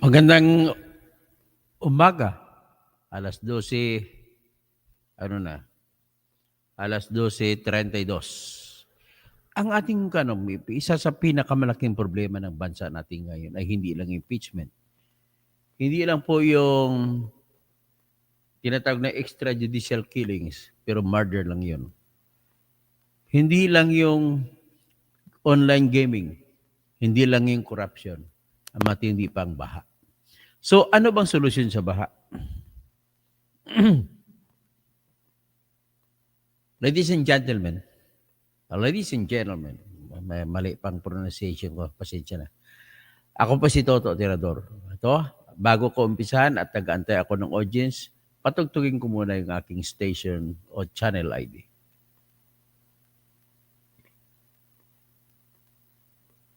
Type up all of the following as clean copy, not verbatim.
Magandang umaga. Alas 12, ano na, alas 12:32. Ang ating isa sa pinakamalaking problema ng bansa natin ngayon ay hindi lang impeachment. Hindi lang po yung tinatawag na extrajudicial killings, pero murder lang yun. Hindi lang yung online gaming. Hindi lang yung corruption. Ang matindi pang baha. So ano bang solusyon sa baha? Ladies and gentlemen, may mali pang pronunciation ko, pasensya na. Ako po si Toto Tirador. Ito, bago ko umpisahan at nag-aantay ako ng audience, patugtugin ko muna yung aking station o channel ID.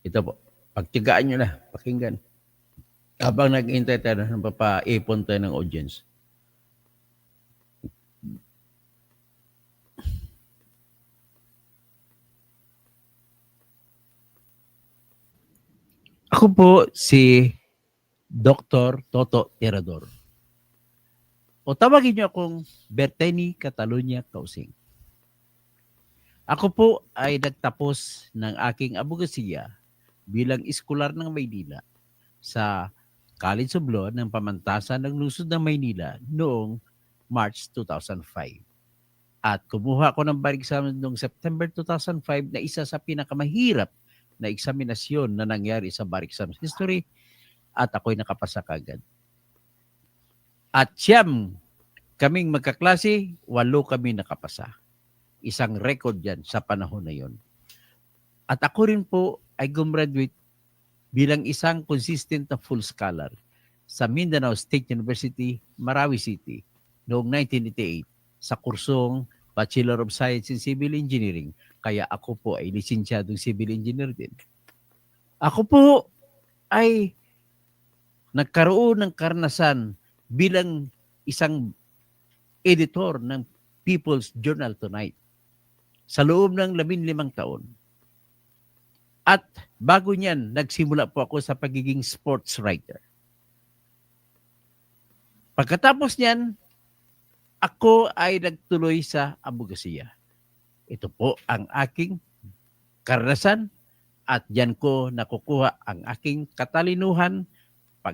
Ito po, pagtigaan nyo na, pakinggan. Habang nag-intay tayo ng papaipon tayo ng audience. Ako po si Dr. Toto Tirador. O tawagin niyo akong Berteni Catalunya Kausing. Ako po ay nagtapos ng aking abogasiya bilang iskolar ng Maynila sa College of Law ng Pamantasan ng Lungsod ng Maynila noong March 2005. At kumuha ko ng bar exam noong September 2005 na isa sa pinakamahirap na eksaminasyon na nangyari sa bar exam history at ako'y nakapasa kagad. At siyam kaming magkaklase, 8 kami nakapasa. Isang record yan sa panahon na yon. At ako rin po ay gumraduate bilang isang consistent na full scholar sa Mindanao State University, Marawi City noong 1988 sa kursong Bachelor of Science in Civil Engineering. Kaya ako po ay lisensyadong civil engineer din. Ako po ay nagkaroon ng karanasan bilang isang editor ng People's Journal Tonight sa loob ng 15 taon. At bago niyan, nagsimula po ako sa pagiging sports writer. Pagkatapos niyan, ako ay nagtuloy sa abogasiya. Ito po ang aking karanasan at diyan ko nakukuha ang aking katalinuhan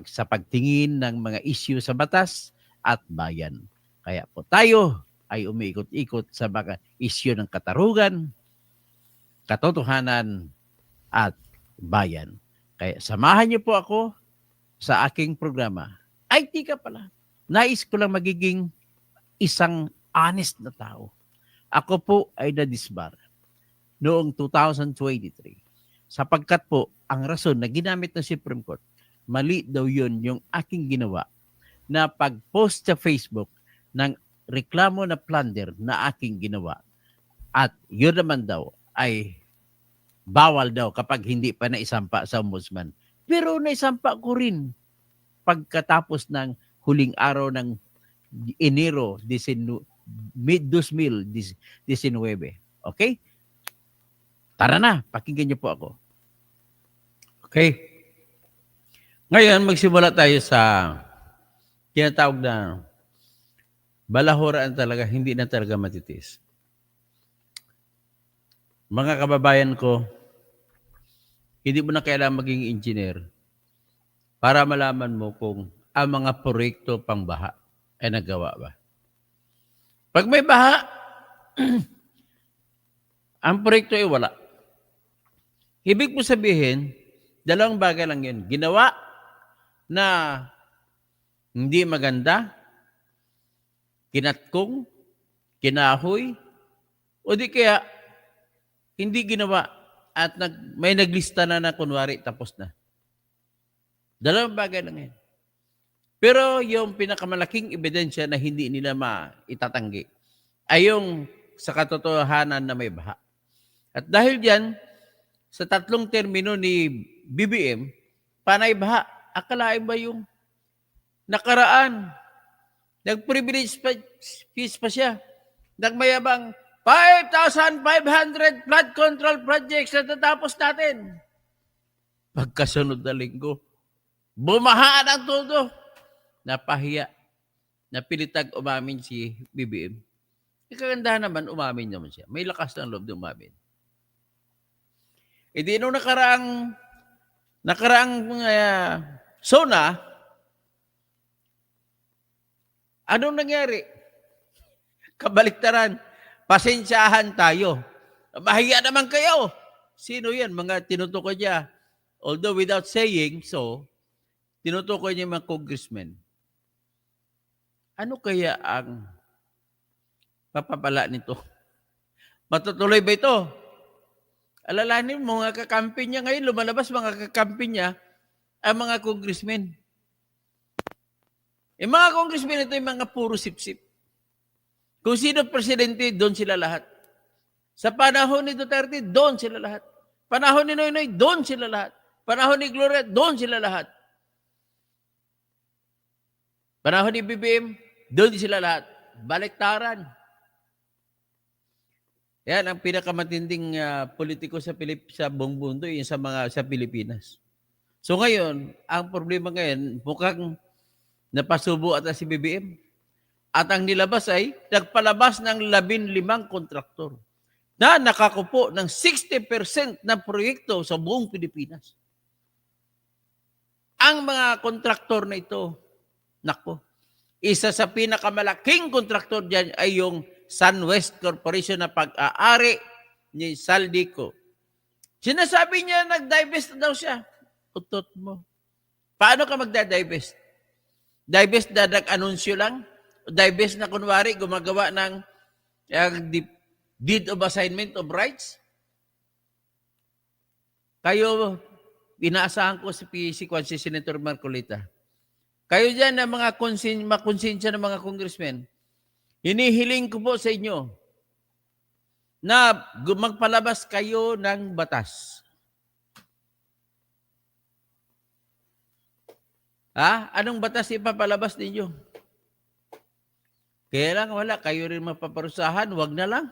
sa pagtingin ng mga issue sa batas at bayan. Kaya po tayo ay umiikot-ikot sa mga issue ng katarungan, katotohanan, at bayan. Kaya samahan niyo po ako sa aking programa. Ay, tika pala. Nais ko lang magiging isang honest na tao. Ako po ay nadisbar noong 2023. Sapagkat po, ang rason na ginamit ng Supreme Court, mali daw yun yung aking ginawa na pag-post sa Facebook ng reklamo na plunder na aking ginawa. At yun naman daw ay bawal daw kapag hindi pa naisampa sa ombudsman. Pero naisampa ko rin pagkatapos ng huling araw ng Enero 2019. Okay? Tara na, pakinggan niyo po ako. Okay? Ngayon, magsimula tayo sa tinatawag na balahuraan talaga, hindi na talaga matitis. Mga kababayan ko, hindi mo na kailangan maging engineer para malaman mo kung ang mga proyekto pang baha ay nagawa ba. Pag may baha, ang proyekto ay wala. Ibig mo sabihin, dalawang bagay lang yun. Ginawa na hindi maganda, kinatkong, kinahoy, o di kaya hindi ginawa at may naglista na kunwari tapos na. Dalawang bagay lang yan. Pero yung pinakamalaking ebidensya na hindi nila maitatanggi ay yung sa katotohanan na may baha. At dahil diyan, sa 3 termino ni BBM, panay baha. Akalain ba yung nakaraan, nag-privilege fees pa siya, nagmayabang 5,500 flood control projects na tatapos natin. Pagkasunod na linggo, Bumahaan ang todo. Napahiya. Napilitag umamin si BBM. Kagandahan naman, umamin naman siya. May lakas ng loob na umamin. E di nung nakaraang SONA, anong nangyari? Kabaliktaran. Pasensyahan tayo. Mahiya naman kayo. Sino yan? Mga tinutukoy niya. Although without saying so, tinutukoy niya mga congressmen. Ano kaya ang papapala nito? Matutuloy ba ito? Alalahanin mo, mga kakampi niya ngayon, lumalabas mga kakampi niya, ang mga congressmen. Yung mga congressmen ito yung mga puro sip-sip. Kung sino presidente, doon sila lahat. Sa panahon ni Duterte, doon sila lahat. Panahon ni Noynoy, doon sila lahat. Panahon ni Gloria, doon sila lahat. Panahon ni BBM, doon sila lahat. Baliktaran. Yan ang pinakamatinding politiko sa buong mundo, yung sa Pilipinas. So ngayon, ang problema ngayon, mukhang napasubo ata si BBM. At ang nilabas ay nagpalabas ng 15 kontraktor na nakakupo ng 60% ng proyekto sa buong Pilipinas. Ang mga kontraktor na ito, nako, isa sa pinakamalaking kontraktor dyan ay yung SunWest Corporation na pag-aari ni Saldico. Sinasabi niya, nag-divest daw siya. Utot mo. Paano ka magda-divest? Divest na nag-anunsyo lang? Divest na kunwari gumagawa ng deed of assignment of rights? Kayo, inaasahan ko si Senator Marcolita. Kayo dyan na mga makonsensya ng mga congressmen, hinihiling ko po sa inyo na magpalabas kayo ng batas. Anong batas ipapalabas ninyo? Kaya lang wala, kayo rin mapaparusahan, wag na lang.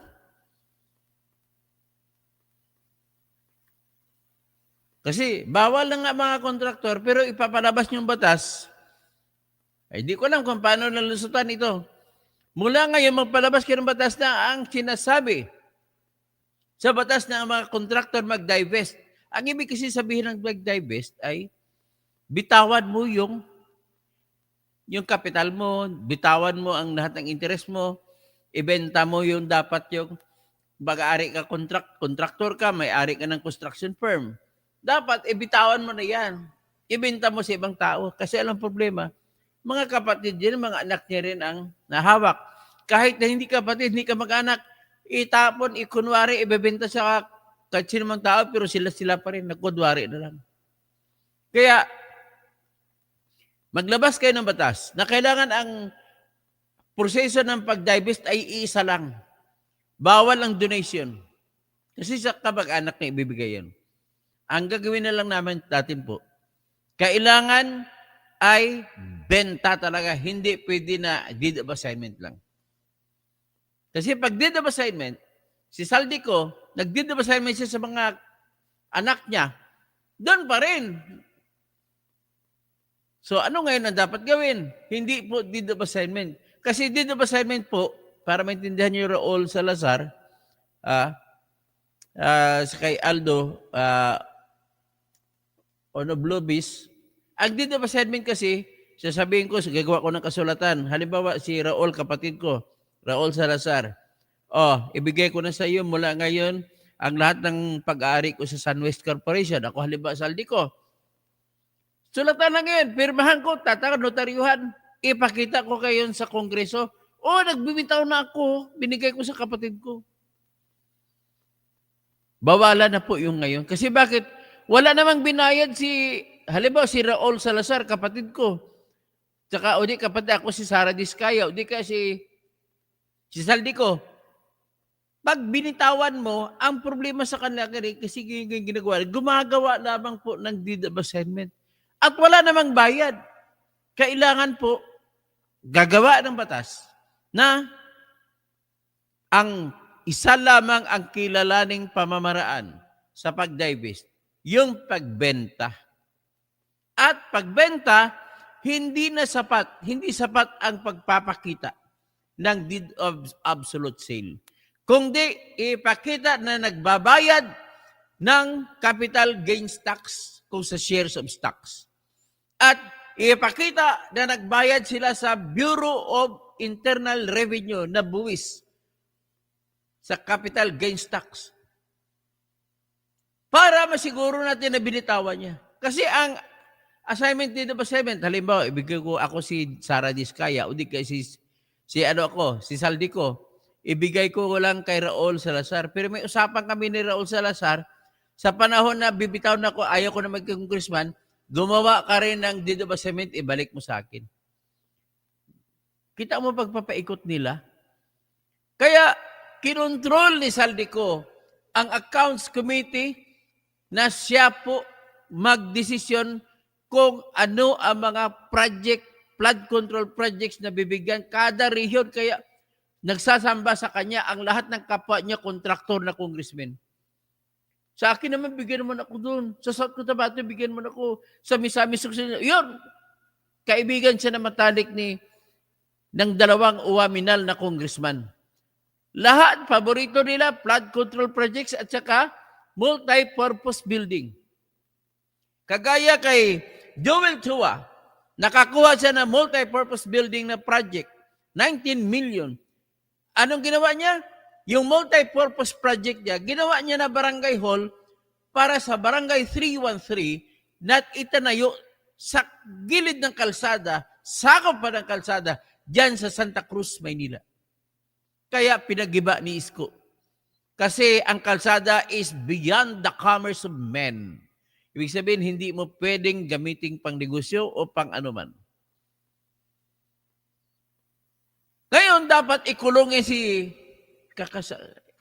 Kasi bawal na nga mga kontraktor, pero ipapalabas yung batas. Ay di ko alam kung paano nalusutan ito. Mula ngayon, magpalabas kayo ng batas na ang sinasabi sa batas na ang mga kontraktor mag-divest. Ang ibig kasi sabihin ng mag-divest ay bitawan mo yung kapital mo, bitawan mo ang lahat ng interest mo, ibenta mo yung dapat yung mag-aari ka kontraktor ka, may-ari ka ng construction firm. Dapat ibitawan mo na yan. Ibenta mo sa ibang tao. Kasi alam problema, mga kapatid din, mga anak niya rin ang nahawak. Kahit na hindi kapatid, hindi ka mag-anak, itapon, ikunwari, ibebenta sa kahit sino mang tao, pero sila pa rin, nagkunwari na lang. Kaya, maglabas kayo ng batas na kailangan ang proseso ng pag-divest ay iisa lang. Bawal ang donation. Kasi sa kamag-anak na ibibigay yan. Ang gagawin na lang natin po, kailangan ay benta talaga. Hindi pwede na deed of assignment lang. Kasi pag deed of assignment, si Saldico, nag-deed of assignment siya sa mga anak niya, doon pa rin. So ano ngayon ang dapat gawin? Hindi po deed of assignment. Kasi deed of assignment po, para maintindihan niyo Raul Salazar, sa kay Aldo, Onoblobis, ang deed of assignment kasi, sasabihin ko, gagawa ko ng kasulatan. Halimbawa, si Raul, kapatid ko, Raul Salazar. Ibigay ko na sa iyo mula ngayon ang lahat ng pag-aari ko sa SunWest Corporation. Ako halimbawa, Saldico. Sulatan lang yun. Pirmahan ko, notaryuhan. Ipakita ko kayo sa Kongreso. Nagbibitaw na ako. Binigay ko sa kapatid ko. Bawala na po yung ngayon. Kasi bakit? Wala namang binayad halimbawa si Raul Salazar, kapatid ko. Tsaka, di kapatid ako si Sara Diskaya, di ka si Saldico. Pag binitawan mo, ang problema sa kanila kasi ginagawa, gumagawa lamang po ng deed of assignment. At wala namang bayad. Kailangan po gagawa ng batas na ang isa lamang ang kilalaning pamamaraan sa pag-divest, yung pagbenta. At pagbenta, hindi sapat ang pagpapakita ng deed of absolute sale. Kung di, ipakita na nagbabayad ng capital gains tax kung sa shares of stocks. At ipakita na nagbayad sila sa Bureau of Internal Revenue na buwis sa capital gains tax. Para masiguro natin na binitawan niya. Kasi ang assignment dito ba 7, halimbawa, ibigay ko ako si Sara Diskaya, o di kay si Saldico, ibigay ko lang kay Raul Salazar. Pero may usapan kami ni Raul Salazar, sa panahon na bibitaw na ko, ayaw ko na mag-congressman, gumawa ka rin ng dito ba cement, ibalik mo sa akin. Kita mo pagpapaikot nila? Kaya, kinontrol ni Saldico ang accounts committee na siya po magdesisyon kung ano ang mga flood control projects na bibigyan kada rehiyon. Kaya nagsasamba sa kanya ang lahat ng kapwa niya kontraktor na congressman. Sa akin naman, bigyan naman ako doon. Sa South Cotabato, bigyan naman ako. Sa Misamis, yun. Kaibigan siya na matalik ng dalawang uwaminal na congressman. Lahat, paborito nila, flood control projects at saka multi-purpose building. Kagaya kay Joel Chua, nakakuha siya ng multi-purpose building na project, 19 million. Anong ginawa niya? Yung multi-purpose project niya, ginawa niya na barangay hall para sa barangay 313 na itanayo sa gilid ng kalsada, sakop pa ng kalsada, dyan sa Santa Cruz, Maynila. Kaya pinagiba ni Isko. Kasi ang kalsada is beyond the commerce of men. Ibig sabihin, hindi mo pwedeng gamitin pang negosyo o pang anuman. Ngayon, dapat ikulong si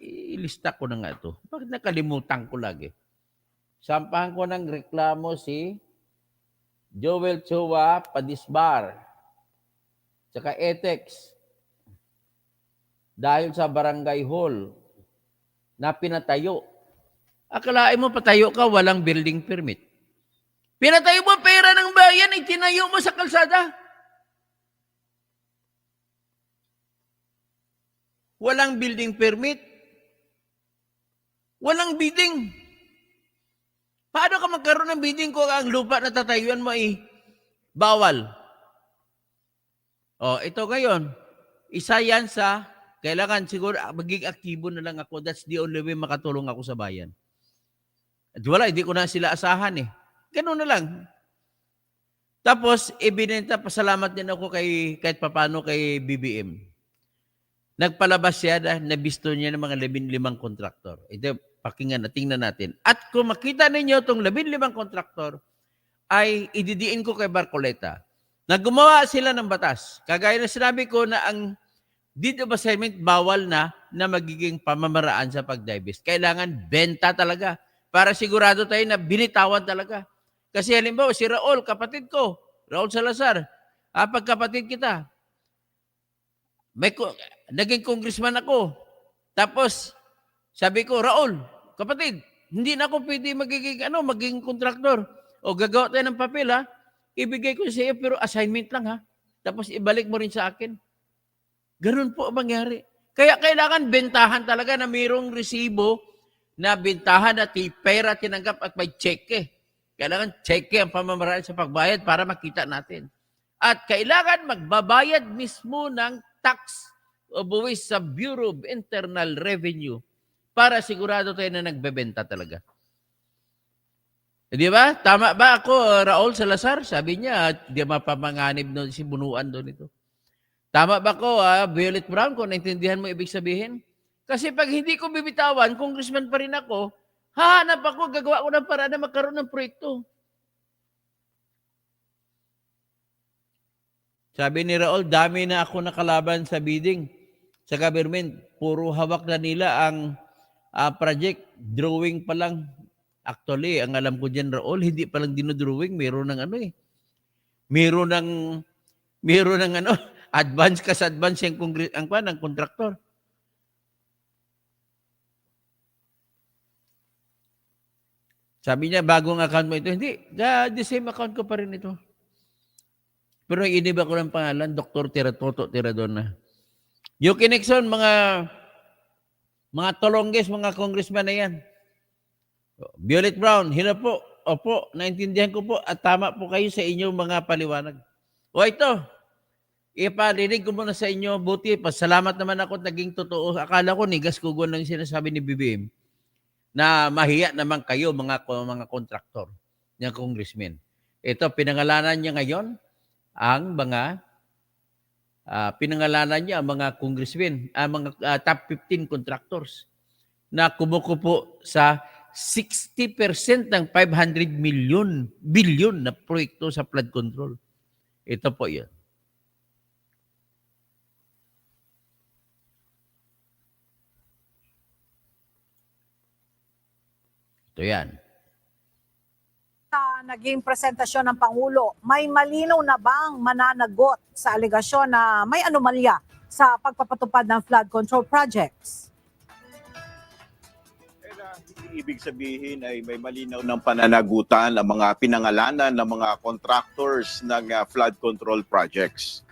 ilista ko na nga ito. Bakit nakalimutan ko lagi? Sampahan ko ng reklamo si Joel Chua Padisbar tsaka Etex dahil sa barangay hall na pinatayo. Akalain mo patayo ka, walang building permit. Pinatayo mo pera ng bayan, itinayo mo sa kalsada. Walang building permit. Walang bidding. Paano ka magkaroon ng bidding kung ang lupa na tatayuan mo ay bawal? Ito ngayon, isa yan sa, kailangan siguro maging aktibo na lang ako. That's the only way makatulong ako sa bayan. At wala, hindi ko na sila asahan eh. Ganun na lang. Tapos, ibinenta, pasalamat din ako kahit papano kay BBM. Nagpalabas siya na nabisto niya ng mga 15 kontraktor. Ito, pakinggan na, tingnan natin. At kung makita ninyo itong 15 kontraktor, ay ididiin ko kay Barcoleta na gumawa sila ng batas. Kagaya na sinabi ko na ang deed of assignment bawal na magiging pamamaraan sa pag-divest. Kailangan benta talaga para sigurado tayo na binitawan talaga. Kasi halimbawa, si Raul, kapatid ko, Raul Salazar, pagkapatid kita, naging congressman ako. Tapos, sabi ko, Raul, kapatid, hindi na ako pwede maging kontraktor. O gagawa tayo ng papel, ha? Ibigay ko sa iyo, pero assignment lang, ha? Tapos, ibalik mo rin sa akin. Ganun po ang mangyari. Kaya kailangan bentahan talaga na mayroong resibo na bentahan at pera tinanggap at may cheque. Kailangan cheque ang pamamaraan sa pagbayad para makita natin. At kailangan magbabayad mismo ng tax o buwis sa Bureau of Internal Revenue para sigurado tayo na nagbebenta talaga. Di ba? Tama ba ako, Raul Salazar? Sabi niya, di mapamanganib doon si Bunuan doon ito. Tama ba ko, Violet Brown, kung naintindihan mo ibig sabihin? Kasi pag hindi ko bibitawan, congressman pa rin ako, hahanap ako, gagawa ko ng paraan na magkaroon ng proyekto. Sabi ni Raul, dami na ako nakalaban sa bidding sa government. Puro hawak na nila ang project. Drawing pa lang. Actually, ang alam ko dyan, Raul, hindi pa lang dinodrawing. Meron ng Meron ng advance ang kontraktor. Sabi niya, bagong account mo ito. Hindi, the same account ko pa rin ito. Pero iniba ko ng pangalan, Dr. Toto Tirador na. Yung connection, mga tolongges, mga congressman na yan. Violet Brown, hello po. Opo, naintindihan ko po at tama po kayo sa inyong mga paliwanag. O ito, iparinig ko muna sa inyo, buti, pasalamat naman ako at naging totoo. Akala ko nigas kugon lang sinasabi ni BBM na mahiya naman kayo mga kontraktor, ng congressman. Ito, pinangalanan niya ngayon ang mga congressmen, mga top 15 contractors na kumukupo sa 60% ng 500 billion na proyekto sa flood control. Ito po yun. Ito yan. Sa naging presentasyon ng Pangulo, may malinaw na bang mananagot sa alegasyon na may anomalya sa pagpapatupad ng flood control projects? Ibig sabihin ay may malinaw ng pananagutan ang mga pinangalanan ng mga contractors ng flood control projects.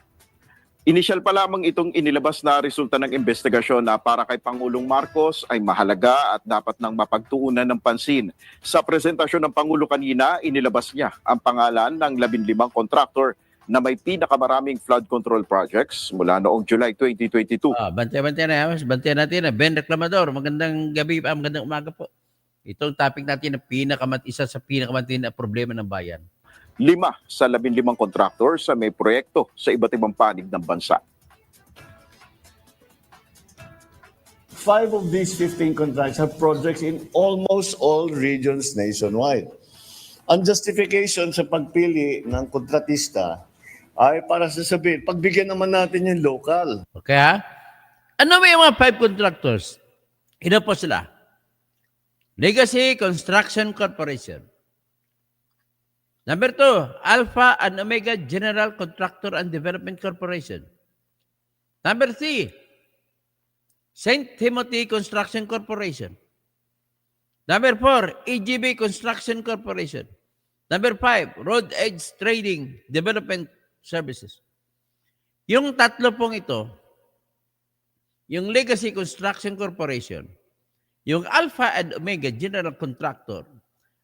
Initial pa lamang itong inilabas na resulta ng investigasyon na para kay Pangulong Marcos ay mahalaga at dapat nang mapagtuunan ng pansin. Sa presentasyon ng Pangulo kanina, inilabas niya ang pangalan ng 15 contractor na may pinakamaraming flood control projects mula noong July 2022. Bantay-bantay na. Bantayan natin na Ben Reclamador. Magandang gabi, magandang umaga po. Itong topic natin na isa sa pinakamatindi na problema ng bayan. 5 sa 15 contractors sa may proyekto sa iba't ibang panig ng bansa. 5 of these 15 contracts have projects in almost all regions nationwide. Ang justification sa pagpili ng kontratista ay para sasabihin, pagbigyan naman natin yung local. Okay ha? Ano may mga 5 contractors? Ino po sila? Legacy Construction Corporation. Number 2, Alpha and Omega General Contractor and Development Corporation. Number 3, St. Timothy Construction Corporation. Number 4, EGB Construction Corporation. Number 5, Road Edge Trading Development Services. Yung tatlo pong ito, yung Legacy Construction Corporation, yung Alpha and Omega General Contractor,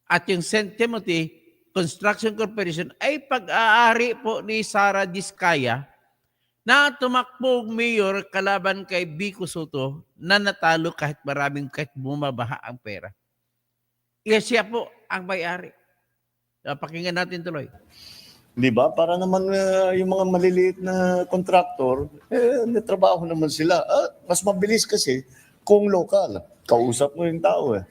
at yung St. Timothy Construction Corporation ay pag-aari po ni Sara Diskaya na tumakbong mayor kalaban kay Vico Soto na natalo kahit bumabaha ang pera. Siya po ang may-ari. Pakinggan natin tuloy. Di ba? Para naman yung mga maliliit na kontraktor, natrabaho naman sila. Mas mabilis kasi kung local. Kausap mo yung tao eh.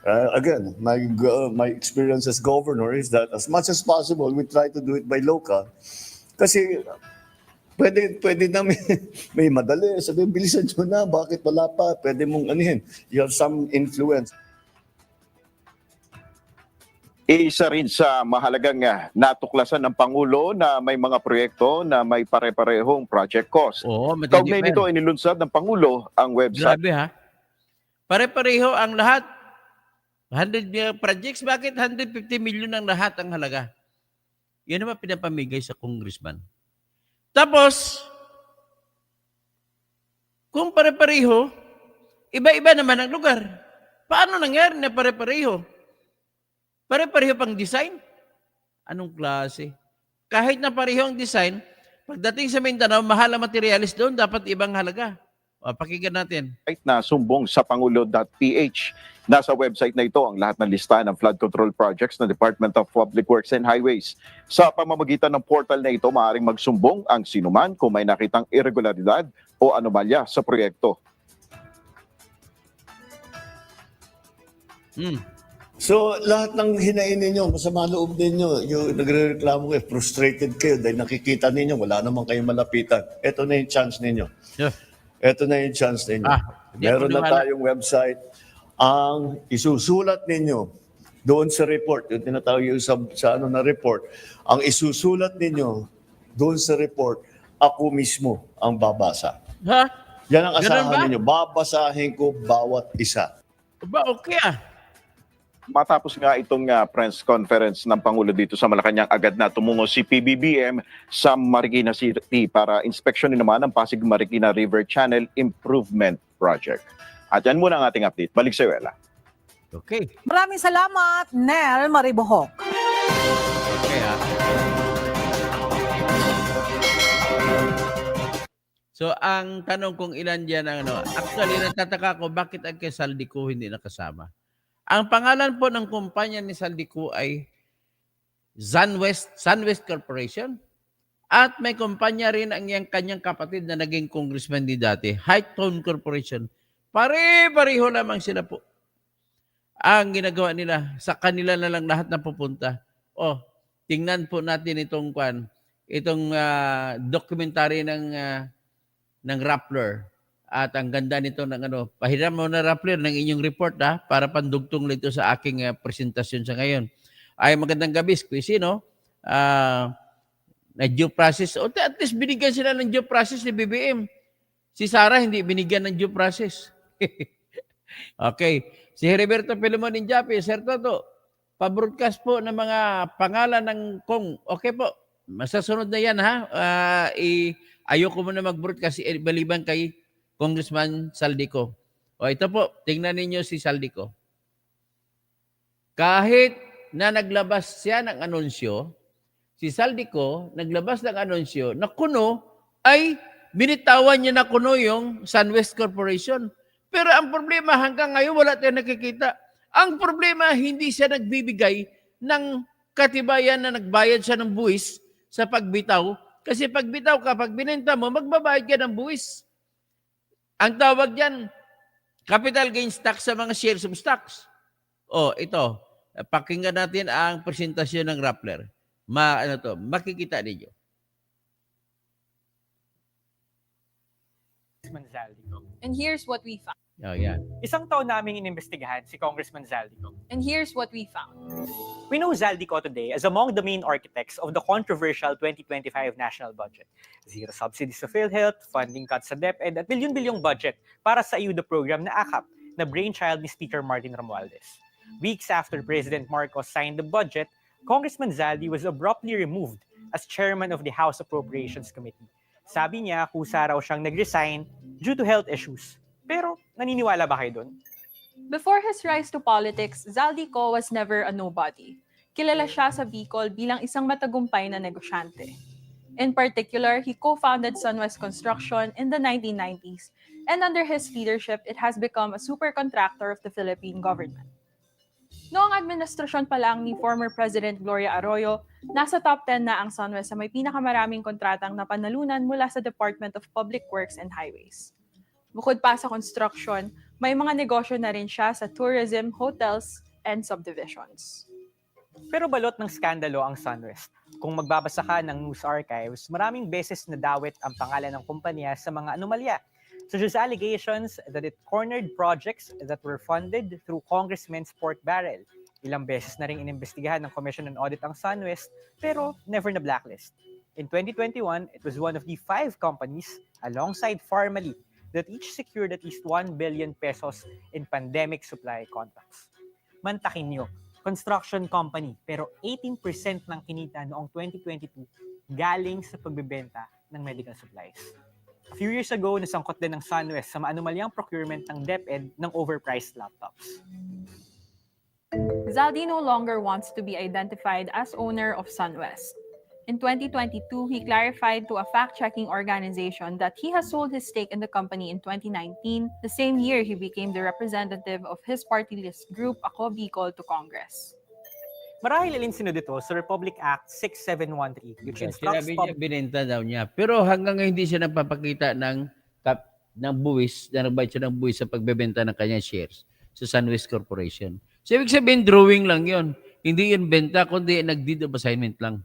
Again, my experience as governor is that as much as possible, we try to do it by local. Kasi pwede namin, may madali. Sabi, bilisan nyo na, bakit wala pa? Pwede mong anihin. You have some influence. Isa rin sa mahalagang natuklasan ng Pangulo na may mga proyekto na may pare-parehong project cost. Oo, Kaugnay nito, inilunsad ng Pangulo ang website. Grabe ha. Pare-pareho ang lahat. 100 projects, bakit 150 million ang lahat ang halaga? Yan naman pinapamigay sa congressman. Tapos, kung pare-pareho, iba-iba naman ang lugar. Paano nangyari na pare-pareho? Pare-pareho pang design? Anong klase? Kahit na pareho ang design, pagdating sa Mindanao, mahal ang materialis doon, dapat ibang halaga. Pakinggan natin. Na sumbong sa pangulo.ph. Nasa website na ito ang lahat ng listahan ng flood control projects ng Department of Public Works and Highways. Sa pamamagitan ng portal na ito, maaaring magsumbong ang sinuman kung may nakitang irregularidad o anomalya sa proyekto. So, lahat ng hinain ninyo, masama loob ninyo, yung nagre-reklamo kayo, frustrated kayo dahil nakikita ninyo, wala namang kayong malapitan. Ito na yung chance ninyo. Yeah. Ito na yung chance ninyo. Meron na tayong website. Ang isusulat ninyo doon sa report, yung tinatawag yung sa na report, ang isusulat ninyo doon sa report, ako mismo ang babasa. Ha? Yan ang Ganun ba? asahan ninyo. Babasahin ko bawat isa. Okay ah. Matapos nga itong press conference ng Pangulo dito sa Malacanang, agad na tumungo si PBBM sa Marikina City para inspeksyonin naman ang Pasig Marikina River Channel Improvement Project. At yan muna ang ating update. Balik sa Ella. Okay. Maraming salamat, Nel Maribohok. Okay, So, ang tanong kung ilan dyan ang actually, natataka ko bakit ang kay Saldico hindi nakasama. Ang pangalan po ng kumpanya ni Saldico ay Sunwest Corporation. At may kumpanya rin ang kanyang kapatid na naging congressman din dati, Hightone Corporation. Pare-pareho lamang sila po. Ang ginagawa nila, sa kanila na lang lahat na pupunta. Tingnan po natin itong documentary ng Rappler. At ang ganda nito ng pahiram mo na Rappler ng inyong report para pandugtong nito sa aking presentasyon sa ngayon. Ay magandang gabi, Squeezy, no? Na due process. At least binigyan sila ng due process ni BBM. Si Sara hindi binigyan ng due process. Okay. Si Heriberto Filemon Injapi, Sir Toto, pa-broadcast po ng mga pangalan ng Kong. Okay po. Masasunod na yan, ha? Ayoko muna mag-broadcast baliban kay Congressman Saldico. Ito po, tingnan ninyo si Saldico. Kahit na naglabas siya ng anunsyo, si Saldico naglabas ng anunsyo na kuno ay binitawan niya na kuno yung Sunwest Corporation. Pero ang problema hanggang ngayon wala tayong nakikita. Ang problema hindi siya nagbibigay ng katibayan na nagbayad siya ng buwis sa pagbitaw. Kasi pagbitaw ka, pag binenta mo, magbabayad ka ng buwis. Ang tawag diyan, capital gains tax sa mga shares of stocks. Ito. Pakinggan natin ang presentasyon ng Rappler. Makikita ninyo. Zaldico. And here's what we found. Yan. Isang taon naming inimbestigahan si Congressman Zaldico. And here's what we found. We know Zaldico today as among the main architects of the controversial 2025 national budget. Zero subsidies sa PhilHealth, funding cuts sa DepEd, at bilyon-bilyong budget para sa ayuda program na AKAP na brainchild ni Speaker Martin Romualdez. Weeks after President Marcos signed the budget, Congressman Zaldi was abruptly removed as chairman of the House Appropriations Committee. Sabi niya, kusa raw siyang nag-resign due to health issues. Pero naniniwala ba kayo doon? Before his rise to politics, Zaldico was never a nobody. Kilala siya sa Bicol bilang isang matagumpay na negosyante. In particular, he co-founded Sunwest Construction in the 1990s, and under his leadership, it has become a super contractor of the Philippine government. Noong administrasyon pa lang ni former President Gloria Arroyo, nasa top 10 na ang Sunwest sa may pinakamaraming kontratang napanalunan mula sa Department of Public Works and Highways. Bukod pa sa construction, may mga negosyo na rin siya sa tourism, hotels, and subdivisions. Pero balot ng skandalo ang Sunwest. Kung magbabasa ka ng news archives, maraming beses nadawit ang pangalan ng kumpanya sa mga anomalya, such as allegations that it cornered projects that were funded through Congressman's pork barrel. Ilang beses na rin inimbestigahan ng Commission on Audit ang Sunwest, pero never na blacklist. In 2021, it was one of the 5 companies, alongside Pharmaly, that each secured at least 1 billion pesos in pandemic supply contracts. Mantakin nyo, construction company, pero 18% ng kinita noong 2022 galing sa pagbebenta ng medical supplies. A few years ago, nasangkot din ng Sunwest sa maanumalyang procurement ng DepEd ng overpriced laptops. Zaldi no longer wants to be identified as owner of Sunwest. In 2022, he clarified to a fact-checking organization that he has sold his stake in the company in 2019, the same year he became the representative of his party list group, Ako Bicol, to Congress. Marahil alinsunod ito sa Republic Act 6713, which instructs Sinabi niya, binenta daw niya. Pero hanggang ngayon hindi siya nagpapakita ng buwis, na nagbayad siya ng buwis sa pagbebenta ng kanyang shares sa Sunwest Corporation. So, ibig sabihin, drawing lang yon. Hindi yun benta, kundi nag-deed of assignment lang.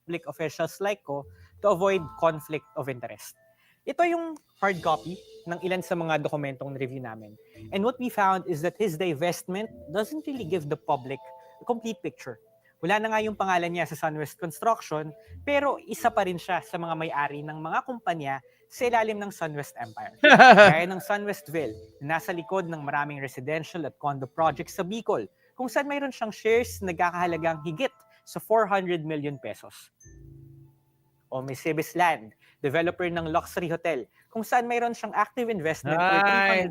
public officials like ko to avoid conflict of interest. Ito yung hard copy ng ilan sa mga dokumentong review namin. And what we found is that his divestment doesn't really give the public a complete picture. Wala na nga yung pangalan niya sa SunWest Construction, pero isa pa rin siya sa mga may-ari ng mga kumpanya sa ilalim ng SunWest Empire. Gaya ng SunWestville, na nasa likod ng maraming residential at condo projects sa Bicol, kung saan mayroon siyang shares na nagkakahalagang higit sa 400 million pesos. O may Cibis Land, developer ng luxury hotel, kung saan mayroon siyang active investment for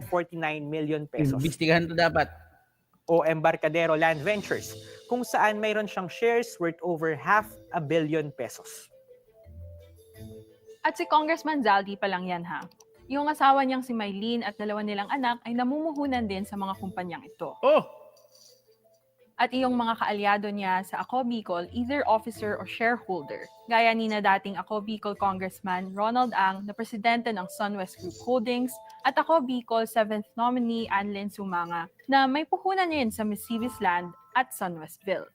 349 million pesos. Imbestigahan to dapat. O Embarcadero Land Ventures, kung saan mayroon siyang shares worth over 500 million pesos. At si Congressman Zaldi pa lang yan ha. Yung asawa niyang si Mylene at dalawa nilang anak ay namumuhunan din sa mga kumpanyang ito. Oh, At iyong mga kaalyado niya sa Ako Bicol, either officer or shareholder. Gaya ni na dating Ako Bicol Congressman Ronald Ang, na presidente ng SunWest Group Holdings, at Ako Bicol 7th nominee Anlin Sumanga, na may puhunan rin sa Miss Cibis Land at SunWestville.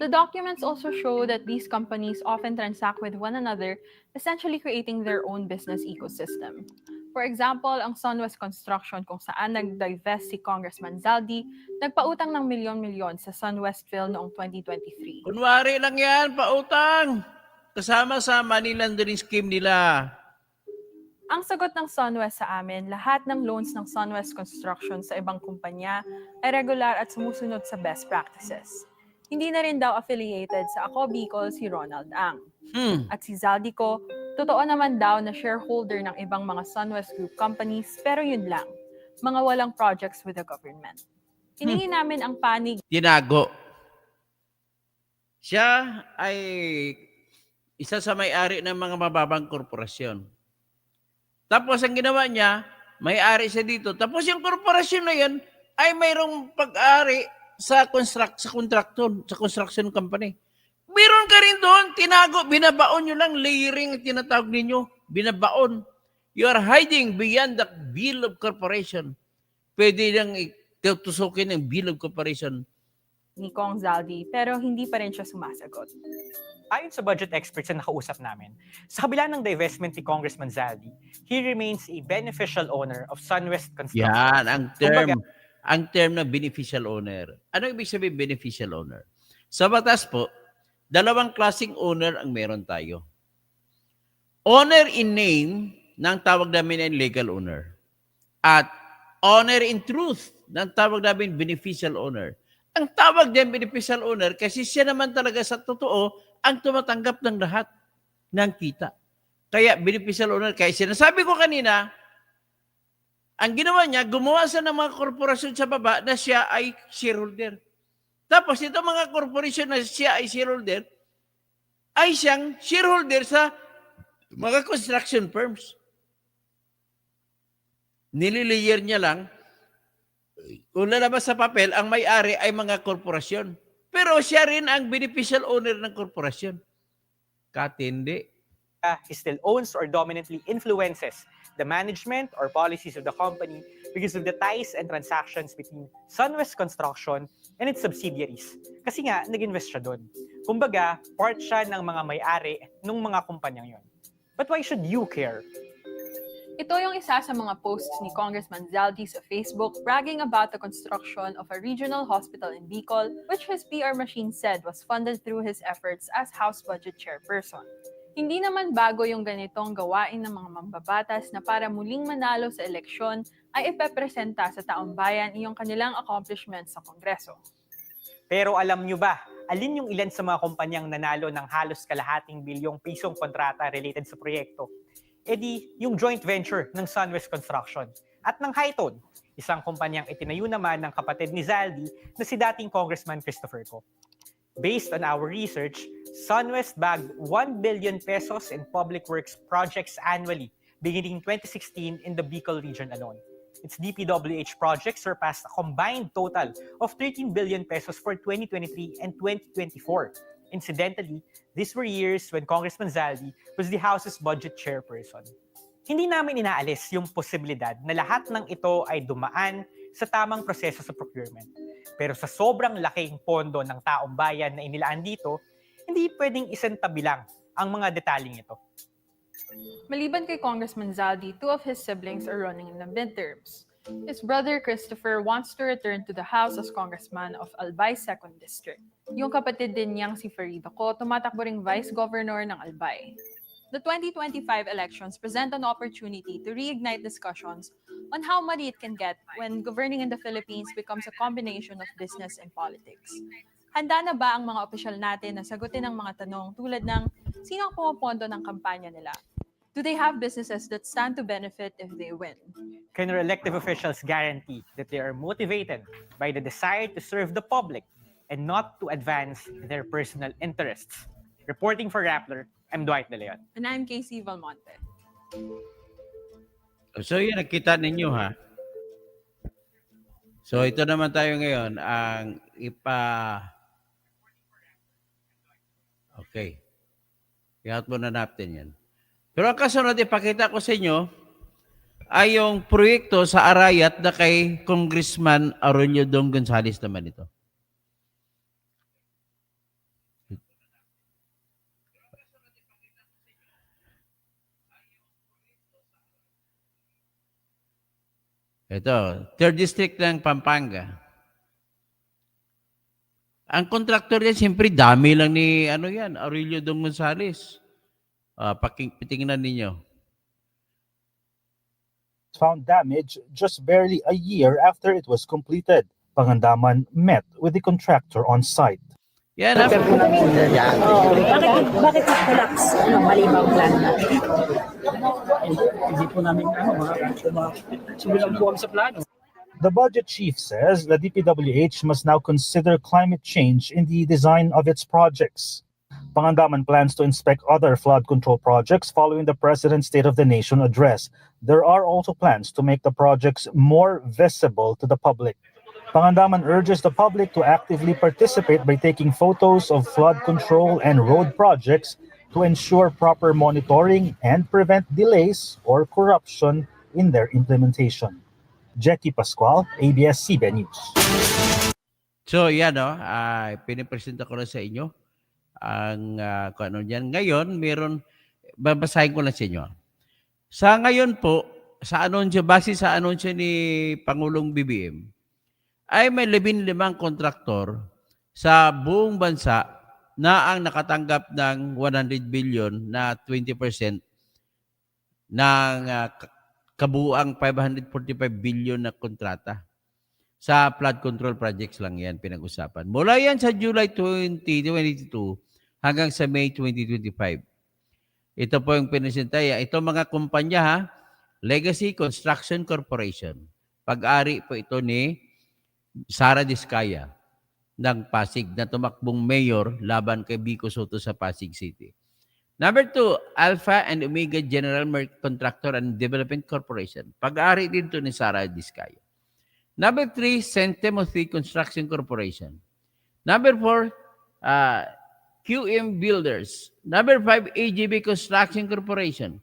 The documents also show that these companies often transact with one another, essentially creating their own business ecosystem. For example, ang SunWest Construction kung saan nag-divest si Congressman Zaldi, nagpautang ng milyon-milyon sa SunWestville noong 2023. kunwari lang yan, pautang. Kasama sa money laundering scheme nila. Ang sagot ng SunWest sa amin, lahat ng loans ng SunWest Construction sa ibang kumpanya ay regular at sumusunod sa best practices. Hindi na rin daw affiliated sa Ako Bicol si Ronald Ang. At si Zaldico, totoo naman daw na shareholder ng ibang mga SunWest Group companies, pero yun lang, mga walang projects with the government. Hiningi namin ang panig Tinago. Siya ay isa sa may-ari ng mga mababang korporasyon. Tapos ang ginawa niya, may-ari siya dito. Tapos yung korporasyon na yan ay mayroong pag-ari sa construction company. Meron ka rin doon, tinago, binabaon nyo lang, layering ang tinatawag ninyo, binabaon. You are hiding beyond the bill of corporation. Pwede lang tusukin ng bill of corporation. ni Kong Zaldi, pero hindi pa rin siya sumasagot. Ayon sa budget experts na nakausap namin, sa kabila ng divestment ni Congressman Zaldi, he remains a beneficial owner of SunWest Construction. Yan, Kumbaga, ang term na beneficial owner. Ano ibig sabihin beneficial owner? Sa batas po, dalawang klaseng owner ang meron tayo. Owner in name, nang tawag namin ay legal owner. At owner in truth, nang tawag namin beneficial owner. Ang tawag din beneficial owner kasi siya naman talaga sa totoo ang tumatanggap ng lahat ng kita. Kaya beneficial owner, kaya sinasabi ko kanina, ang ginawa niya, gumawa siya ng mga korporasyon sa baba na siya ay shareholder. Tapos ito mga korporasyon na siya ay shareholder, ay siyang shareholder sa mga construction firms. Nililayer niya lang, kung lalabas sa papel, ang may-ari ay mga korporasyon. Pero siya rin ang beneficial owner ng korporasyon. Katindi. he still owns or dominantly influences the management or policies of the company because of the ties and transactions between SunWest Construction and its subsidiaries. Kasi nga, nag-invest siya doon. Kumbaga, part siya ng mga may-ari ng mga kumpanyang yon. But why should you care? Ito yung isa sa mga posts ni Congressman Zaldi sa Facebook bragging about the construction of a regional hospital in Bicol, which his PR machine said was funded through his efforts as House Budget Chairperson. Hindi naman bago yung ganitong gawain ng mga mambabatas na para muling manalo sa eleksyon ay ipepresenta sa taong bayan yung kanilang accomplishments sa Kongreso. Pero alam nyo ba, alin yung ilan sa mga kumpanyang nanalo ng halos kalahating bilyong pisong kontrata related sa proyekto? E di, yung joint venture ng SunWest Construction at ng Hitone, isang kumpanyang itinayo naman ng kapatid ni Zaldi na si dating Congressman Christopher Co. Based on our research, SunWest bagged 1 billion pesos in public works projects annually beginning 2016 in the Bicol region alone. Its DPWH projects surpassed a combined total of 13 billion pesos for 2023 and 2024. Incidentally, these were years when Congressman Zaldi was the House's budget chairperson. Hindi namin inaalis yung posibilidad na lahat ng ito ay dumaan sa tamang proseso sa procurement. Pero sa sobrang laking pondo ng taong bayan na inilaan dito, hindi pwedeng isantabi lang ang mga detaling ito. Maliban kay Congressman Zaldi, two of his siblings are running in the midterms. His brother Christopher wants to return to the House as congressman of Albay 2nd District. Yung kapatid din niyang si Farida Ko, tumatakbo ring vice governor ng Albay. The 2025 elections present an opportunity to reignite discussions on how muddy it can get when governing in the Philippines becomes a combination of business and politics. Handa na ba ang mga opisyal natin na sagutin ang mga tanong tulad ng sino ang pumapondo ng kampanya nila? Do they have businesses that stand to benefit if they win? Can our elective officials guarantee that they are motivated by the desire to serve the public and not to advance their personal interests? Reporting for Rappler, I'm Dwight De Leon. And I'm Casey Valmonte. So yun, nakita ninyo ha. So ito naman tayo ngayon, ang Okay. I-out muna natin yan. Pero ang kasunod, ipakita ko sa inyo ay yung proyekto sa Arayat na kay Congressman Aurelio Dong Gonzales naman ito. Ito, 3rd District ng Pampanga. Ang kontraktor yan, siyempre dami lang ni Aurelio Dong Gonzales. Patingnan ninyo. Found damage just barely a year after it was completed. Pangandaman met with the contractor on site. Yan, Bakit collapse? Mali ba ang plan natin? Hindi po namin sumilang po kami sa plano. The budget chief says the DPWH must now consider climate change in the design of its projects. Pangandaman plans to inspect other flood control projects following the President's State of the Nation address. There are also plans to make the projects more visible to the public. Pangandaman urges the public to actively participate by taking photos of flood control and road projects to ensure proper monitoring and prevent delays or corruption in their implementation. Jackie Pascual, ABS-CBN News. So yan pinipresenta ko na sa inyo ang kung ano dyan. Ngayon, babasahin ko lang sa inyo. Sa ngayon po, base sa anunsyo ni Pangulong BBM, ay may 15 kontraktor sa buong bansa na ang nakatanggap ng 100 billion na 20% ng kabuuang 545 billion na kontrata. Sa flood control projects lang yan pinag-usapan. Mula yan sa July 2022 hanggang sa May 2025. Ito po yung pinisintaya. Ito mga kumpanya Legacy Construction Corporation. Pag-ari po ito ni Sara Diskaya ng Pasig na tumakbong mayor laban kay Vico Soto sa Pasig City. Number 2, Alpha and Omega General Contractor and Development Corporation. Pag-ari din ito ni Sara Diskaya. Number 3, St. Timothy Construction Corporation. Number 4, QM Builders. Number 5, AGB Construction Corporation.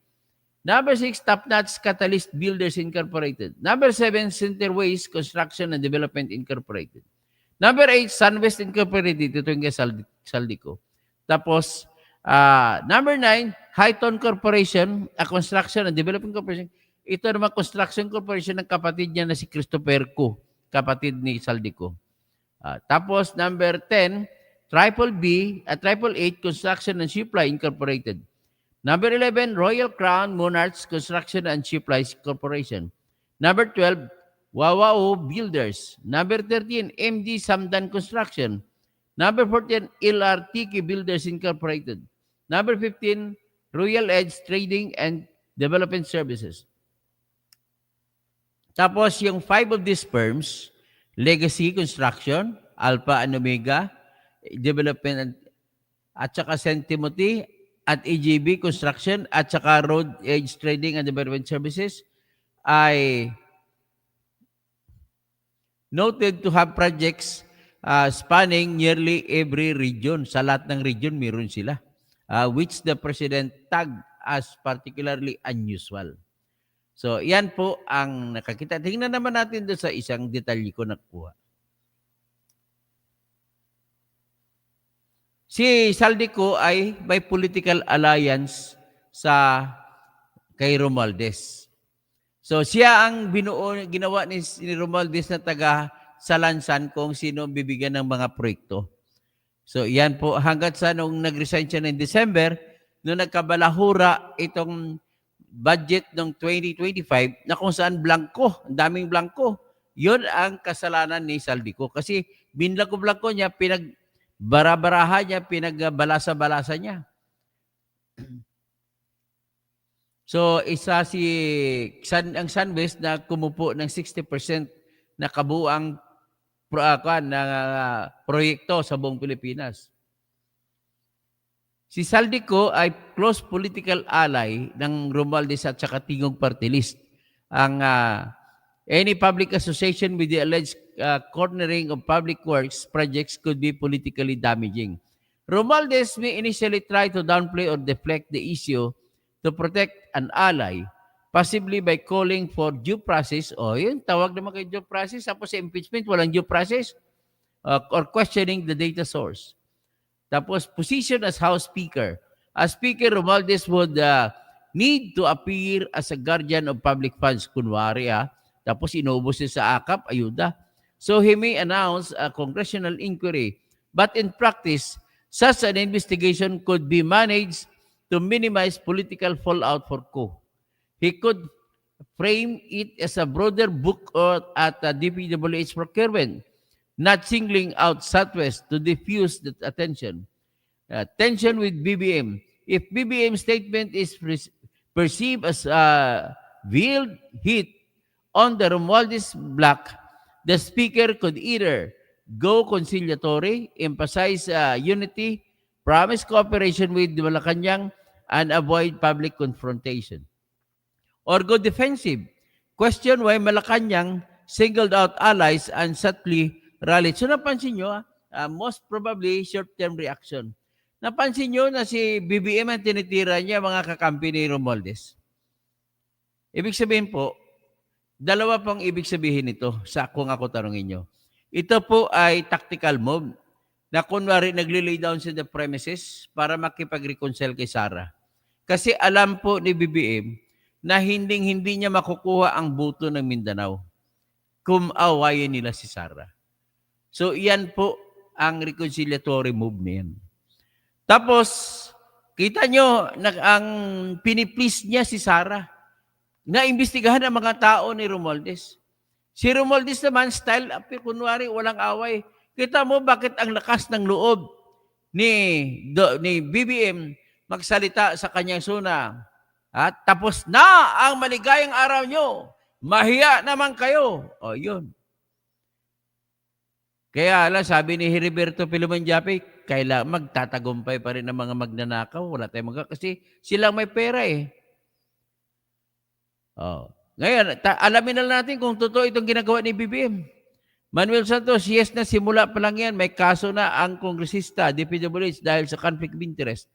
Number 6, Top Notch Catalyst Builders Incorporated. Number 7, Centerways Construction and Development Incorporated. Number 8, Sunwest Incorporated. Ito yung Saldico. Tapos, number 9, Highton Corporation, a Construction and Development Corporation. Ito naman Construction Corporation ng kapatid niya na si Christopher Ko, kapatid ni Saldico. Tapos number 10, Triple 8 Construction and Supply Incorporated. Number 11, Royal Crown Monarchs Construction and Supply Corporation. Number 12, Wawao Builders. Number 13, MD Samdan Construction. Number 14, LRTK Builders Incorporated. Number 15, Royal Edge Trading and Development Services. Tapos yung 5 of these firms, Legacy Construction, Alpha and Omega Development at saka St. Timothy at AGB Construction at saka Road Edge Trading and Development Services ay noted to have projects spanning nearly every region. Sa lahat ng region, meron sila. Which the President tagged as particularly unusual. So, yan po ang nakakita. Tingnan naman natin doon sa isang detalye ko nakuha. Si Saldico ay may political alliance kay Romualdez. So siya ang ginawa ni Romualdez na taga Salansan kung sino bibigyan ng mga proyekto. So yan po hanggat sa nung nag-resign siya ng December, nung nagkabalahura itong budget ng 2025 na kung saan blanco, ang daming blanco. Yun ang kasalanan ni Saldico kasi binlako-blanco niya, pinagbara-baraha niya, pinagbalasa-balasa niya. So, isa ang SunWest na kumupo ng 60% na kabuang proyekto sa buong Pilipinas. Si Saldico ay close political ally ng Romualdez at saka Tingog Party List. Any public association with the alleged cornering of public works projects could be politically damaging. Romualdez may initially try to downplay or deflect the issue to protect an ally, possibly by calling for due process. O yun, tawag naman kay due process. Tapos sa impeachment, walang due process. Or questioning the data source. Tapos position as House Speaker. As Speaker, Romualdez would need to appear as a guardian of public funds. Kunwari tapos inubos niya sa AKAP, ayuda. So he may announce a congressional inquiry. But in practice, such an investigation could be managed to minimize political fallout for Ko. He could frame it as a broader book at a DPWH procurement, not singling out Southwest to diffuse the attention. Tension with BBM. If BBM statement is perceived as veiled heat on the Romualdez block, the Speaker could either go conciliatory, emphasize unity, promise cooperation with Malacanang, and avoid public confrontation. Or go defensive, question why Malacanang singled out allies and subtly rallied. So napansin nyo, most probably short-term reaction. Napansin nyo na si BBM ang tinitira niya mga kakampi ni Romualdez. Ibig sabihin po, dalawa pong ibig sabihin ito sa kung ako tanongin nyo. Ito po ay tactical move na kunwari nagli-lay down sa the premises para makipag-reconcile kay Sara. Kasi alam po ni BBM na hindi niya makukuha ang boto ng Mindanao kung awayin nila si Sara. So iyan po ang reconciliatory move niyan. Tapos, kita nyo, ang piniplease niya si Sara. Naimbestigahan ang mga tao ni Romualdez. Si Romualdez naman, style up, kunwari, walang away. Kita mo bakit ang lakas ng loob ni BBM magsalita sa kanyang suna. At tapos na ang maligayang araw nyo. Mahiya naman kayo. O, yun. Kaya sabi ni Heriberto Pilumon Jape, kailangan magtatagumpay pa rin ang mga magnanakaw. Wala tayong kasi silang may pera eh. Oh. Ngayon, alamin na natin kung totoo itong ginagawa ni BBM. Manuel Santos, yes na simula pa lang yan. May kaso na ang kongresista, DPWH, dahil sa conflict of interest.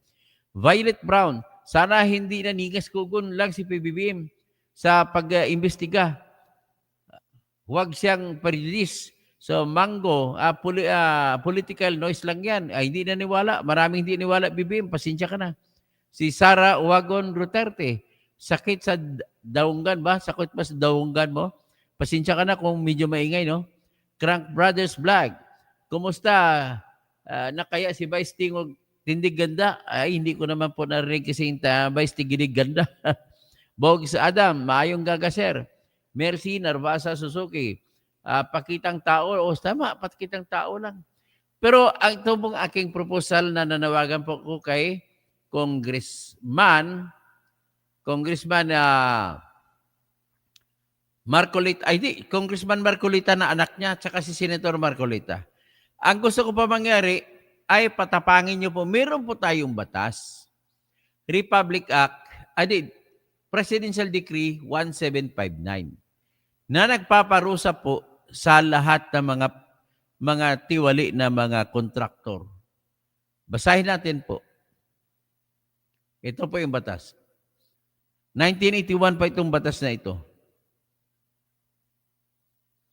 Violet Brown, sana hindi na nigas kugon lang si PBBM sa pag-imbestiga. Huwag siyang pa-release. So, Mango, political noise lang yan. Hindi na niwala. Maraming hindi niwala, BBM. Pasensya ka na. Si Sara Uwagon Duterte, sakit sa daunggan ba? Sakit pa sa daunggan mo? Pasensya ka na kung medyo maingay, no? Crank Brothers Vlog, kumusta? Nakaya si Vice Tingog tindig ganda? Ay, hindi ko naman po narinig kasi yung Vice Tiginig ganda. Bogs Adam, maayong gagaser. Mercy Narvasa Suzuki. Pakitang tao, tama, pakitang tao lang. Pero ang ito pong aking proposal na nanawagan po ko kay Congressman Marcolita, Congressman Marcolita na anak niya, tsaka si Senator Marcolita. Ang gusto ko pa mangyari ay patapangin niyo po, meron po tayong batas. Republic Act, Presidential Decree 1759 na nagpaparusa po sa lahat ng mga tiwali na mga kontraktor. Basahin natin po. Ito po yung batas. 1981 pa itong batas na ito.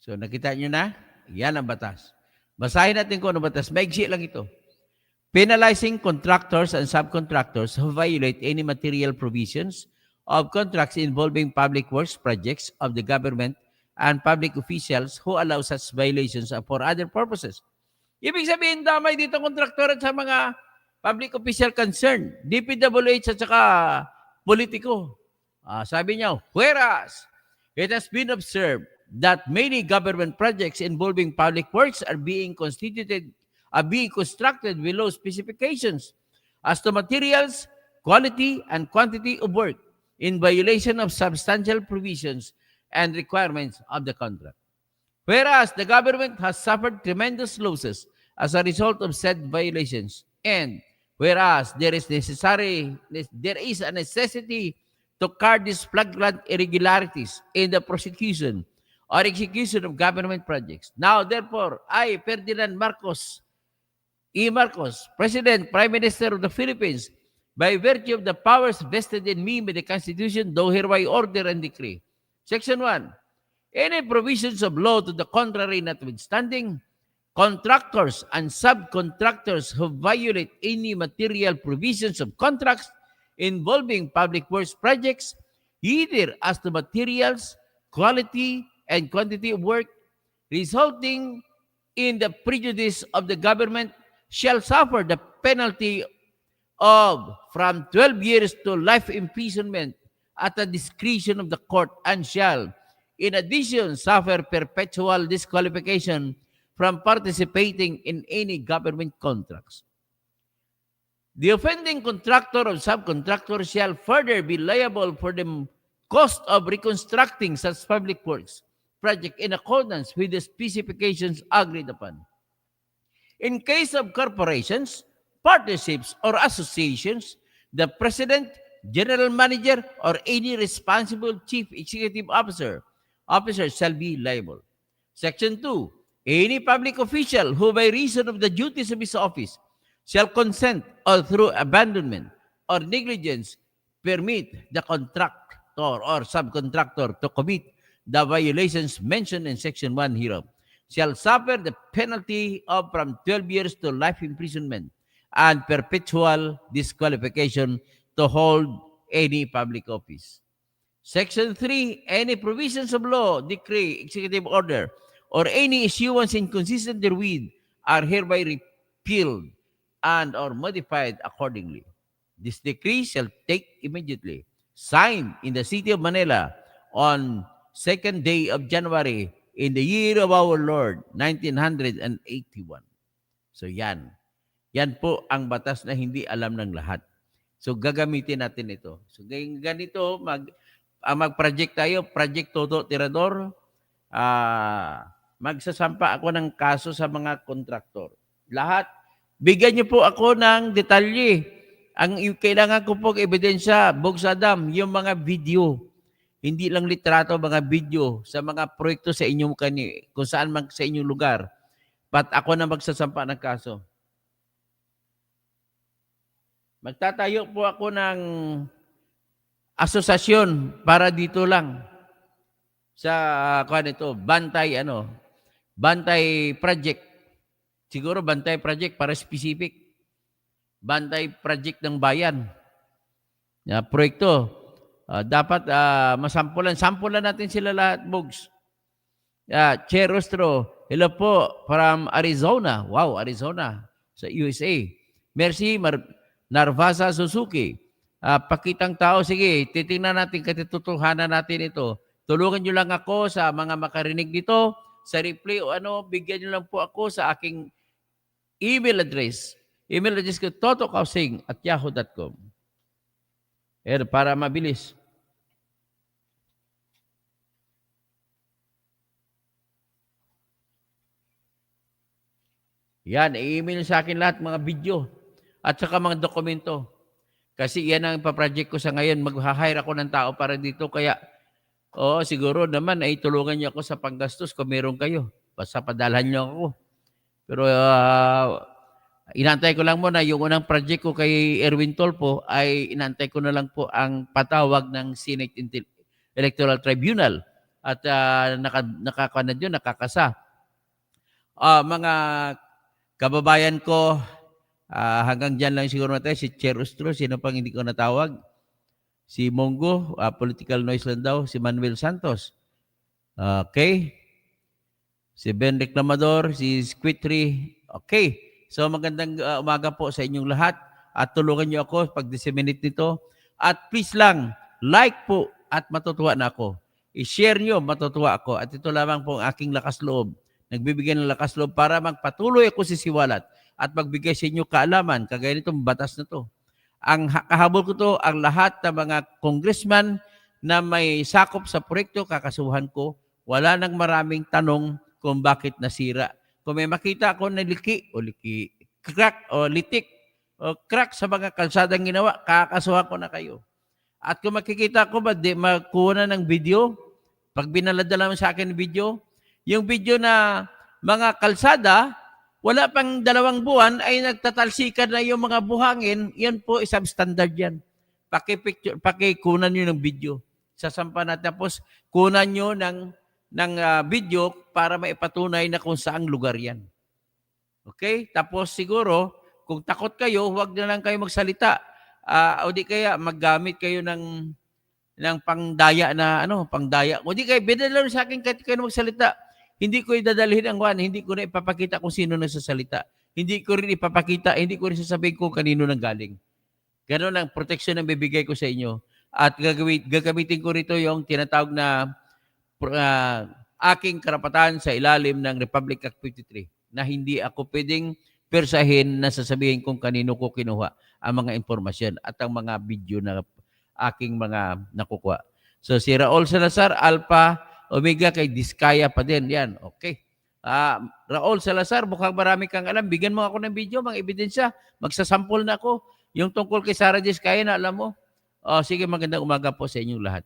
So, nakita nyo na? Yan ang batas. Basahin natin kung ano batas. Maigsi lang ito. Penalizing contractors and subcontractors who violate any material provisions of contracts involving public works projects of the government and public officials who allow such violations for other purposes. Ibig sabihin, damay dito kontraktor at sa mga public official concerned, DPWH at saka politiko. Sabi niya, whereas it has been observed that many government projects involving public works are being constructed below specifications as to materials, quality, and quantity of work in violation of substantial provisions and requirements of the contract. Whereas the government has suffered tremendous losses as a result of said violations, and whereas there is a necessity to guard these flagrant irregularities in the prosecution or execution of government projects. Now, therefore, I, Ferdinand Marcos E. Marcos, President, Prime Minister of the Philippines, by virtue of the powers vested in me by the Constitution, do hereby order and decree. Section 1. Any provisions of law to the contrary notwithstanding, contractors and subcontractors who violate any material provisions of contracts involving public works projects, either as to materials, quality, and quantity of work, resulting in the prejudice of the government, shall suffer the penalty of from 12 years to life imprisonment at the discretion of the court, and shall, in addition, suffer perpetual disqualification from participating in any government contracts. The offending contractor or subcontractor shall further be liable for the cost of reconstructing such public works project in accordance with the specifications agreed upon. In case of corporations, partnerships, or associations, the president, general manager, or any responsible chief executive officer shall be liable. Section 2. Any public official who by reason of the duties of his office shall consent or through abandonment or negligence permit the contractor or subcontractor to commit the violations mentioned in Section 1 hereof shall suffer the penalty of from 12 years to life imprisonment and perpetual disqualification to hold any public office. Section 3. Any provisions of law, decree, executive order, or any issuance inconsistent therewith are hereby repealed and or modified accordingly. This decree shall take immediately, signed in the city of Manila on 2nd day of January in the year of our Lord, 1981. So yan. Yan po ang batas na hindi alam ng lahat. So gagamitin natin ito. So ganito, mag-project tayo, Project Toto Tirador. Magsasampa ako ng kaso sa mga kontraktor. Lahat, bigyan niyo po ako ng detalye. Ang kailangan ko po ebidensya, Bogs Adam, yung mga video. Hindi lang litrato, mga video sa mga proyekto sa inyong kung saan sa inyong lugar. Pat ako na magsasampa ng kaso. Magtatayo po ako ng asosasyon para dito lang sa Bantay Project. Siguro Bantay Project para specific. Bantay Project ng bayan. Proyekto. Dapat sampulan natin sila lahat, Bogs. Che Rostro, hello po from Arizona. Wow, Arizona sa USA. Merci Narvasa Suzuki. Pakitang tao, sige, titingnan natin, katotohanan natin ito. Tulungan nyo lang ako sa mga makarinig dito. Sa replay o bigyan nyo lang po ako sa aking email address. Email address ko, totokausing@yahoo.com. Para mabilis. Yan, i-email sa akin lahat mga video at saka mga dokumento. Kasi yan ang ipaproject ko sa ngayon. Mag-hire ako ng tao para dito. Kaya, siguro naman ay tulungan niyo ako sa panggastos kung meron kayo. Basta padalhan niyo ako. Pero inantay ko lang muna yung unang project ko kay Erwin Tolpo ay inantay ko na lang po ang patawag ng Senate Electoral Tribunal at nakakasa. Mga kababayan ko, hanggang dyan lang siguro natin si Che Rostro, sino pang hindi ko natawag? Si Mongo, political noise lang daw. Si Manuel Santos. Okay. Si Ben Reclamador, si Squitry. Okay. So magandang umaga po sa inyong lahat. At tulungan niyo ako pag-disseminate nito. At please lang, like po at matutuwa na ako. I-share niyo, matutuwa ako. At ito lamang po ang aking lakas loob. Nagbibigay ng lakas loob para magpatuloy ako sisiwalat at magbigay sa inyo kaalaman, kagaya nitong batas na to. Ang kahabol ko to, ang lahat ng mga congressman na may sakop sa proyekto, kakasuhan ko, wala nang maraming tanong kung bakit nasira. Kung may makita ako na crack o litik, o crack sa mga kalsadang ginawa, kakasuhan ko na kayo. At kung makikita ko ba, makuha na ng video, pag binaladala mo sa akin ng video, yung video na mga kalsada, wala pang 2 buwan ay nagtatalsikan na yung mga buhangin, yan po substandard yan. Pakikunan nyo ng video. Sasampa natin. Tapos kunan nyo ng video para maipatunay na kung saang lugar yan. Okay? Tapos siguro, kung takot kayo, huwag na lang kayo magsalita. O di kaya maggamit kayo ng pangdaya na pangdaya. O di kaya binadala sa akin kahit kayo magsalita. Hindi ko idadalhin ang hindi ko na ipapakita kung sino nagsasalita. Hindi ko rin sasabihin kung kanino nang galing. Ganon ang protection ang bibigay ko sa inyo. At gagamitin ko rito yung tinatawag na aking karapatan sa ilalim ng Republic Act 53 na hindi ako pwedeng persahin na sasabihin kung kanino ko kinuha ang mga informasyon at ang mga video na aking mga nakukuha. So si Raul Salazar, Alpha, Omega, kay Diskaya pa din. Yan, okay. Raul Salazar, mukhang marami kang alam. Bigyan mo ako ng video, mga ebidensya. Magsasample na ako. Yung tungkol kay Sarah Diskaya na alam mo. Sige, magandang umaga po sa inyong lahat.